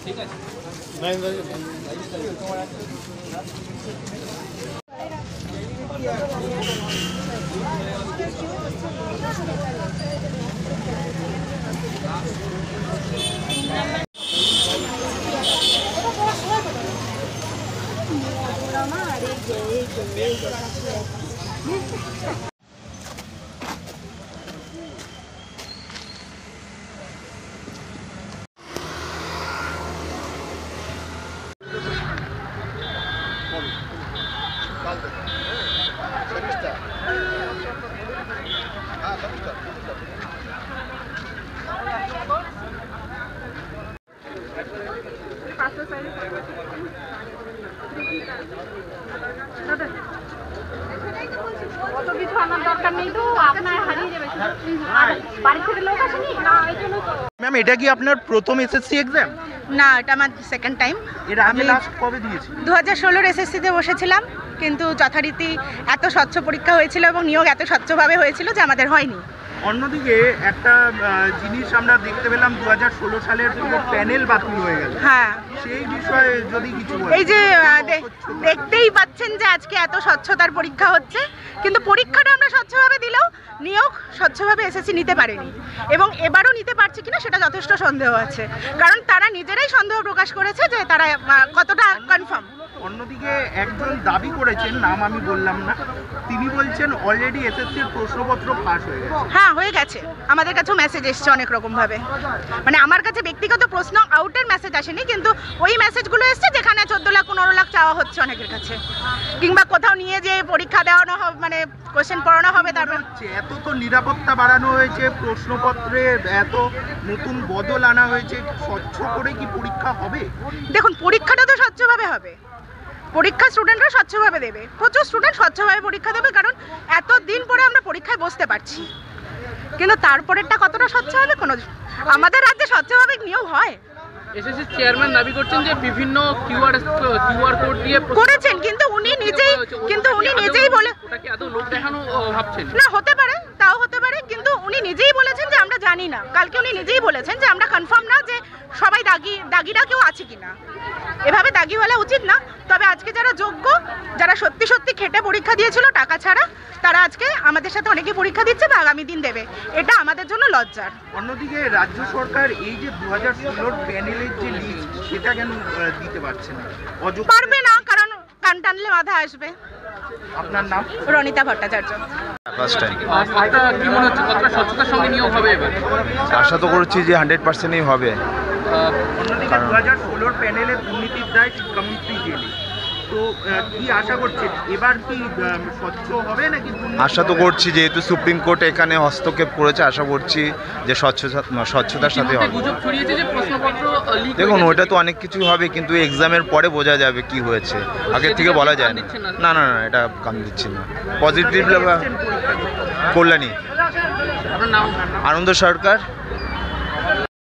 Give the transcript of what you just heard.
ঠিক আছে। অত কিছু আনার দরকার নেই তো, আপনার হারিয়ে যাবে। বাড়ি থেকে লোক আসেনি না, এই জন্য। ম্যাম, এটা কি আপনার প্রথম এসএসসি এক্সাম? না, এটা আমার সেকেন্ড টাইম। আমি লাস্ট কবে দিয়েছি? 2016 এসএসসিতে বসেছিলাম, কিন্তু যথারীতি এত স্বচ্ছ পরীক্ষা হয়েছিল এবং নিয়োগ এত স্বচ্ছভাবে হয়েছিল যে আমাদের হয়নি। অন্যদিকে একটা জিনিস আমরা দেখতে পেলাম, 2016 সালের পুরো প্যানেল বাতিল হয়ে গেল। হ্যাঁ, সেই বিষয়ে যদি কিছু বলেন। এই যে দেখতেই পাচ্ছেন যে আজকে এত স্বচ্ছতার পরীক্ষা হচ্ছে, কিন্তু পরীক্ষাটা আমরা স্বচ্ছভাবে দিলেও নিয়োগ স্বচ্ছভাবে এসএসসি নিতে পারেনি, এবং এবারও নিতে পারছে কিনা সেটা যথেষ্ট সন্দেহ আছে, কারণ তারা নিজেরাই সন্দেহ প্রকাশ করেছে যে তারা কতটা কনফার্ম। অন্যদিকে একজন দাবি করেছেন, নাম আমি বললাম না, তিনি বলছেন অলরেডি এসএসসির প্রশ্নপত্র ফাঁস হয়ে গেছে। হ্যাঁ, হয়ে গেছে। আমাদের কাছেও মেসেজ এসছে অনেক রকম ভাবে, মানে আমার কাছে ব্যক্তিগত প্রশ্ন আউটের মেসেজ আসেনি, কিন্তু ওই মেসেজগুলো এসছে যেখানে 14 লাখ 15 লাখ চাওয়া হচ্ছে অনেকের কাছে, কিংবা কোথাও নিয়ে যে পরীক্ষা দেওয়ানো হবে, মানে কোশ্চেন পড়ানো হবে। তারপর এত তো নিরাপত্তা বাড়ানো হয়েছে, প্রশ্নপত্রে এত নতুন বদল আনা হয়েছে, স্বচ্ছ করে কি পরীক্ষা হবে? দেখুন, পরীক্ষাটা তো স্বচ্ছভাবে হবে, পরীক্ষা স্টুডেন্টরা স্বচ্ছভাবে দেবে, প্রচুর স্টুডেন্ট স্বচ্ছভাবে পরীক্ষা দেবে, কারণ এত দিন পরে আমরা পরীক্ষায় বসতে পারছি। কিন্তু তারপরেরটা কতটা স্বচ্ছ হবে, কোনো আমাদের রাজ্যে স্বচ্ছভাবে নিয়োগ হয়? এসএসসি চেয়ারম্যান দাবি করছেন যে বিভিন্ন কিউআর কোড দিয়ে করেছেন, কিন্তু উনি নিজেই বলে, ওটা কি আদৌ লোক দেখানো ভাবছেন? না, হতে পারে, তাও হতে পারে, কিন্তু উনি নিজেই বলেছেন যে আমরা জানি না। কালকে উনি নিজেই বলেছেন যে আমরা কনফার্ম না যে সবাই দাগিরা কেউ আছে কিনা। এভাবে দাগি বলা উচিত না। তবে আজকে যারা যোগ্য, যারা সত্যি সত্যি খেটে পরীক্ষা দিয়েছিল টাকা ছাড়া, তারা আজকে আমাদের সাথে অনেকে পরীক্ষা দিচ্ছে বা আগামী দিন দেবে, এটা আমাদের জন্য লজ্জার। অন্যদিকে রাজ্য সরকার এই যে 2016 প্যানেলের যে লিস্ট, সেটা কেন দিতে পারছে না? পারবে না, কারণ কান টানলে মাথা আসবে। আপনার নাম? রনিতা ভট্টাচার্য। First time. আপনার কি মনে হচ্ছে কতটা স্বচ্ছতার সঙ্গে নিয়োগ হবে এবার? আশা তো করছি যে 100%ই হবে। অন্যদিকে 2016 প্যানেলের দুর্নীতির দায় শিক্ষামন্ত্রী জেলে, তো কি আশা করছেন এবার কি স্বচ্ছ হবে নাকি? আশা তো করছি, যেহেতু সুপ্রিম কোর্ট এখানে হস্তক্ষেপ করেছে, আশা করছি যে স্বচ্ছতার সাথে হবে। গুজব ছড়িয়েছে যে প্রশ্নপত্র লিক। দেখুন, ওইটা তো অনেক কিছু হবে, কিন্তু এক্সামের পরে বোঝা যাবে কি হয়েছে, আগের থেকে বলা যায় না। না না না, এটা কাম দিচ্ছি না। পজিটিভ কল্যাণী। আপনার নাম? আনন্দ সরকার।